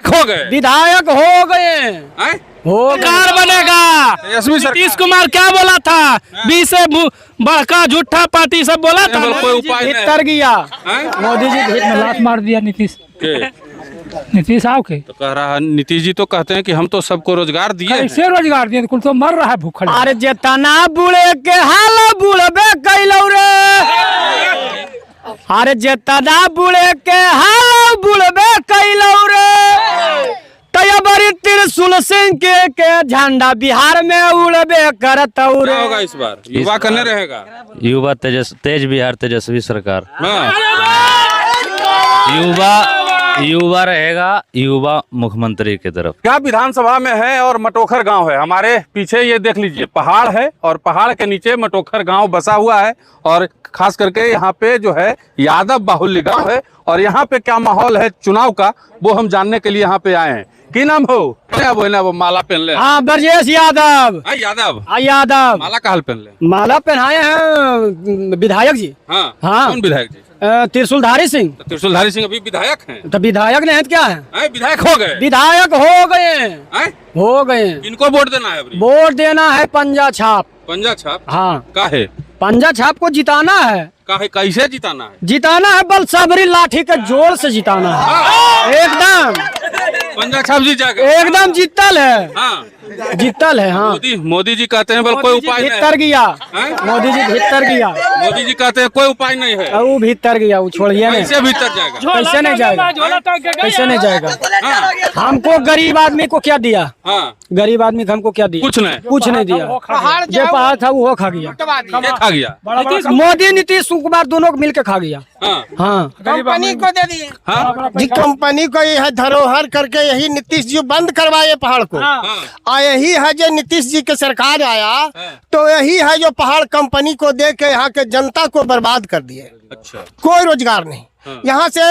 हो गए, विधायक हो गए, हैं? सरकार बनेगा। तेजस्वी सरकार। नीतीश कुमार क्या बोला था, 20 से बड़का झूठा पार्टी सब बोला था, कोई उपाय नहीं। भीतर गया, हैं? मोदी जी भीतर में लात मार दिया नीतीश के? नीतीश आओ के तो कह रहा है, नीतीश जी तो कहते हैं कि हम तो सबको रोजगार दिए हैं। कैसे रोजगार दिए, कुल तो मर रहा है भूखल। अरे जेतना बुढ़े के हाल बुढ़बे कैलौ रे, अरे जेतना बुढ़े के हाल बुढ़बे कैलौ रे, तया बड़ी त्रिशूल सिंह के झंडा बिहार में उड़बे करतौ रे। क्या होगा इस बार, युवा करने रहेगा? युवा तेज बिहार तेजस्वी सरकार। हाँ। युवा रहेगा, युवा मुख्यमंत्री की तरफ। क्या विधानसभा में है और मटोखर गांव है। हमारे पीछे ये देख लीजिए, पहाड़ है और पहाड़ के नीचे मटोखर गांव बसा हुआ है। और खास करके यहाँ पे जो है यादव बाहुल्य गांव है। और यहाँ पे क्या माहौल है चुनाव का, वो हम जानने के लिए यहाँ पे आए हैं। की नाम हो? वो माला पहन ले। हाँ, ब्रजेश यादव। यादव। यादव माला कहाँ पहन ले? माला पहनाए हैं विधायक जी। हाँ। हाँ। कौन विधायक जी? त्रिशूलधारी सिंह। तो त्रिशूलधारी सिंह अभी विधायक हैं? तो विधायक नहीं है तो क्या है? विधायक हो गए? विधायक हो गए, हैं? हो गए। इनको वोट देना है अभी? वोट देना है पंजा छाप। पंजा छाप? हाँ, काहे? पंजा छाप को जिताना है। काहे, कैसे जिताना है? जिताना है बल सबरी लाठी के जोर से जिताना है। एकदम पंजा छाप जीत जाएगा? एकदम जीतल है। हाँ। जीतल है। हाँ, मोदी जी कहते हैं बल कोई उपाय नहीं भीतर है। गया, हैं? मोदी जी भीतर गया। मोदी जी कहते हैं कोई उपाय नहीं है। वो भीतर गया, वो छोड़िए नहीं। कैसे भीतर जाएगा? कैसे नहीं जाएगा, कैसे नहीं जाएगा? हाँ। हमको गरीब आदमी को क्या दिया? हाँ। गरीब आदमी को हमको क्या दिया? कुछ नहीं। कुछ नहीं दिया। जो पहाड़ था वो खा गया। ये खा गया? मोदी नीतीश कुमार दोनों को मिलकर खा गया। हाँ। हाँ, कंपनी को दे दिए। हाँ। जी, कंपनी को यह धरोहर करके यही नीतीश जी बंद करवाए पहाड़ को। हाँ। यही है जो नीतीश जी के सरकार आया तो यही है जो पहाड़ कंपनी को दे के यहाँ के जनता को बर्बाद कर दिए। अच्छा। कोई रोजगार नहीं। यहाँ से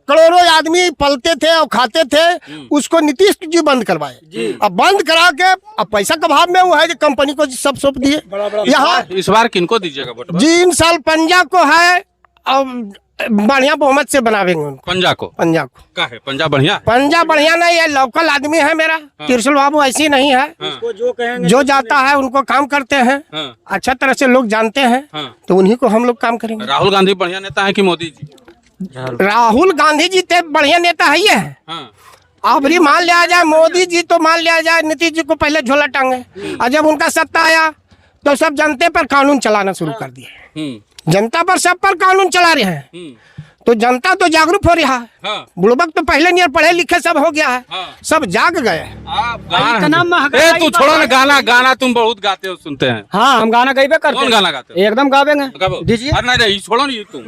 करोड़ों आदमी पलते थे और खाते थे, उसको नीतीश जी बंद करवाए। अब बंद करा के अब पैसा के अभाव में वो है जो कंपनी को सब सौंप दिए। यहाँ इस बार किनको दीजिएगा वोट? जी, इन साल पंजाब को है, अब बढ़िया बहुमत से बनावेंगे उनको। पंजा को? पंजाब को का है? पंजाब बढ़िया है? पंजाब बढ़िया नहीं है, लोकल आदमी है मेरा। त्रिशूल बाबू ऐसी नहीं है। जो जाता है उनको काम करते हैं। हाँ। अच्छा तरह से लोग जानते हैं। हाँ। तो उन्हीं को हम लोग काम करेंगे। राहुल गांधी बढ़िया नेता है कि मोदी जी? राहुल गांधी जी तो बढ़िया नेता है ही है। हाँ। अब भी मान लिया जाए मोदी जी, तो मान लिया जाए नीतीश जी को पहले झोला टांगे, और जब उनका सत्ता आया तो सब जनते पर कानून चलाना शुरू कर दिए। जनता पर सब पर कानून चला रहे हैं। तो जनता तो जागरूक हो रहा है। हाँ। बुड़बक तो पहले नहीं, पढ़े लिखे सब हो गया है। हाँ। सब जाग गए। इतना महंगाई तू छोड़ो ना, गाना तुम बहुत गाते हो, सुनते हैं। हाँ, हम गाना गाइबे करते कौन हैं। गाना गाते हो? एकदम गावेंगे। दीजिए, अरे नहीं, छोड़ो नहीं तुम।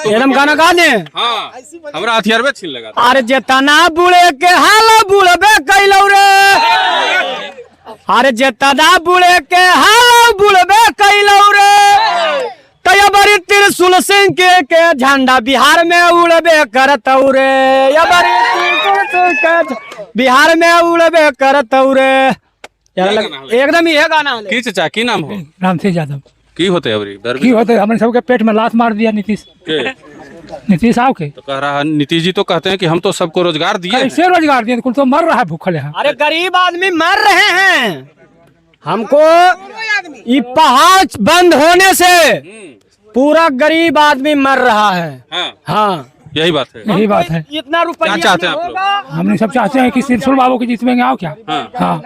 एकदम गाना गा दे। हाँ, हमरा हथियार में छीन लगा। अरे जेतना बुढ़े के हाल बुढ़बे कैलौ रे, अरे जेतना बुढ़े के हाल बुढ़बे कैलौ रे, तया बड़ी त्रिशूल सिंह के झंडा बिहार में उड़बे करतौ रे। या बड़ी त्रिशूल सिंह के बिहार में उड़बे करतौ रे। एकदम ये गाना है। की चाचा की नाम हो? रामसिंह यादव। की होते अबरी की होते हमने सबके पेट में लात मार दिया नीतीश। के? नीतीश आओ के तो कह रहा है, नीतीश जी तो कहते हैं कि हम तो सबको रोजगार दिए हैं। कैसे रोजगार दिए, कुल तो मर रहा है भूखल है। अरे गरीब आदमी मर रहे हैं। हमको ये पहाड़ बंद होने से पूरा गरीब आदमी मर रहा है। हाँ। हाँ, यही बात है। यही बात है। इतना रुपया क्या चाहते हैं आप लोग? हमने सब चाहते हैं कि त्रिशूल बाबू की जीतवेंगे। आओ क्या? हाँ। हाँ,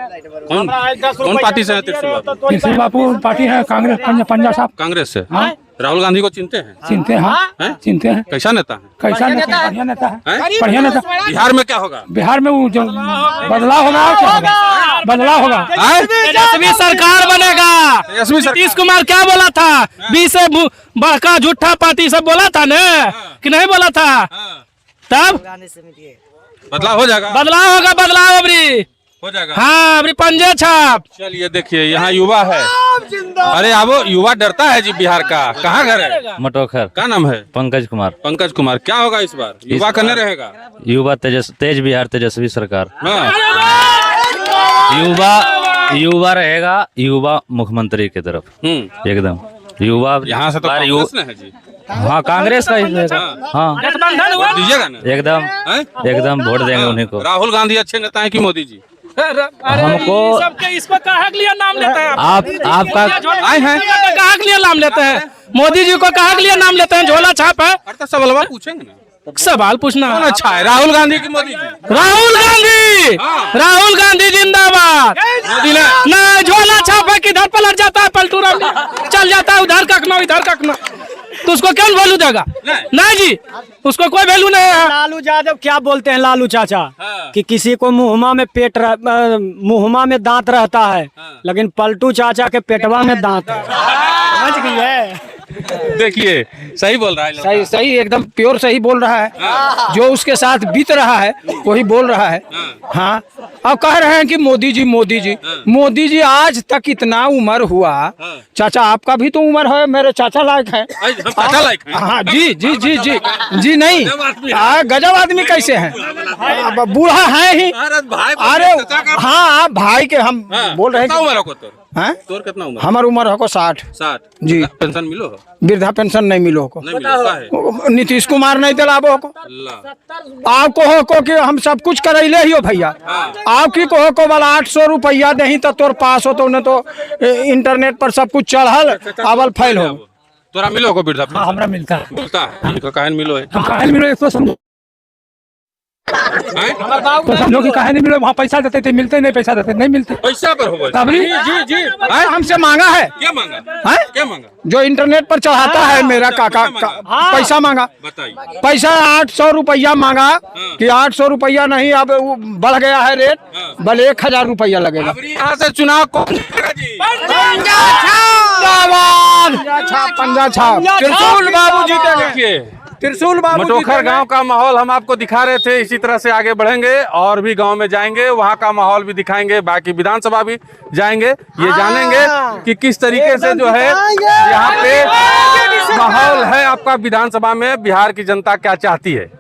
कौन पार्टी से है त्रिशूल बाबू? त्रिशूल बाबू पार्टी है कांग्रेस, पंजाब साहब। कांग्रेस से? हाँ। राहुल गांधी को चिनते हैं? चिनते हैं। हैं? चिनते हैं। कैसा नेता है? कैसा नेता है? बढ़िया नेता है। हैं? बढ़िया नेता। बिहार में क्या होगा? बिहार में वो जो बदलाव होगा, और क्या होगा? बदलाव होगा। हैं? तेजस्वी सरकार बनेगा। तेजस्वी सरकार। नीतीश कुमार क्या बोला था, 20 से बड़का झूठा पार्टी सब बोला था ना, कि नहीं बोला था? तब बदलाव हो जाएगा? बदलाव होगा, बदलाव अबरी हो जाएगा। हाँ, अबरी पंजे छाप। चलिए देखिए, यहाँ युवा है। अरे अब युवा डरता है जी बिहार का। कहाँ घर है? मटोखर। क्या नाम है? पंकज कुमार। पंकज कुमार। क्या होगा इस बार, युवा करने रहेगा? युवा तेज बिहार तेजस्वी सरकार। हाँ। युवा रहेगा, युवा मुख्यमंत्री की तरफ। एकदम। युवा यहाँ से तो बार कांग्रेस ने है जी। हाँ कांग्रेस का ही रहेगा। हाँ वोट दीजिएगा ना? एकदम हैं? एकदम वोट देंगे उन्हीं को। राहुल गांधी अच्छे नेता है कि मोदी जी? हमको सबके इस पर कहा के लिए नाम लेते हैं आपका आए हैं कहा के लिए नाम लेते हैं मोदी जी को कहा के लिए नाम लेते हैं झोला छाप है अरे तो सवाल पूछेंगे ना। सवाल पूछना कौन अच्छा है, राहुल गांधी की मोदी जी? राहुल गांधी राहुल गांधी जिंदाबाद मोदी ने ना झोला छाप है किधर पलट जाता है पलटू राम चल जाता है उधर कखना इधर कखना तो उसको कौन वैल्यू देगा नहीं जी उसको कोई वैल्यू नहीं है। लालू यादव क्या बोलते हैं लालू चाचा हाँ। कि किसी को मुहमा में मुहमा में दांत रहता है लेकिन पलटू चाचा के पेटवा में दांत है। समझ गई है? देखिए सही बोल रहा है लड़का। सही सही एकदम प्योर सही बोल रहा है जो उसके साथ बीत रहा है वही बोल रहा है। हाँ अब कह रहे हैं कि मोदी जी आज तक इतना उम्र हुआ चाचा आपका भी तो उम्र है मेरे चाचा लायक है। हम चाचा लायक हैं। हाँ जी नहीं गजब आदमी है। गजब आदमी कैसे हैं अब बूढ़ा है ही। अरे भाई अरे हाँ भाई के हम बोल रहे कितना हैं उम्र हो तोर? हैं? तोर कितना उम्र? हमार उम्र हो 60 60 जी। पेंशन मिलो हो? वृद्धा पेंशन नहीं मिलो को नहीं मिलो काहे? नीतीश कुमार नहीं दिलाबो को अल्लाह। आपको हो को कि हम सब कुछ करैले ही हो भैया आप की को को वाला 800 रुपया नहीं तो तोर पास हो तो उन्हें तो इंटरनेट पर सब कुछ चढ़ल आवल फैल हो। तोरा मिलो को वृद्धा पेंशन? हमरा मिलता है मिलता है इनको काहे नहीं मिलो है? हम काहे मिलो एक तो समझो हैं? तो समझो कि काहे नहीं मिलो वहाँ पैसा देते थे मिलते नहीं पैसा देते नहीं मिलते पैसा पर हो तबरी जी हमसे मांगा है क्या मांगा? हैं? क्या मांगा? जो इंटरनेट पर चढ़ाता है मेरा काका पैसा मांगा बताइए। पैसा 800 रुपया मांगा कि 800 रुपया नहीं अब वो बढ़ गया है रेट बल 1000 रुपया लगेगा। अब यहाँ से चुनाव कौन जीतेगा जी? पंजा छाप त्रिशूल बाबू जीतेंगे देखिए त्रिशूल बाबू मटोखर गांव का माहौल हम आपको दिखा रहे थे। इसी तरह से आगे बढ़ेंगे और भी गांव में जाएंगे वहां का माहौल भी दिखाएंगे बाकी विधानसभा भी जाएंगे ये जानेंगे कि किस तरीके से जो है यहाँ पे माहौल है आपका विधानसभा में बिहार की जनता क्या चाहती है।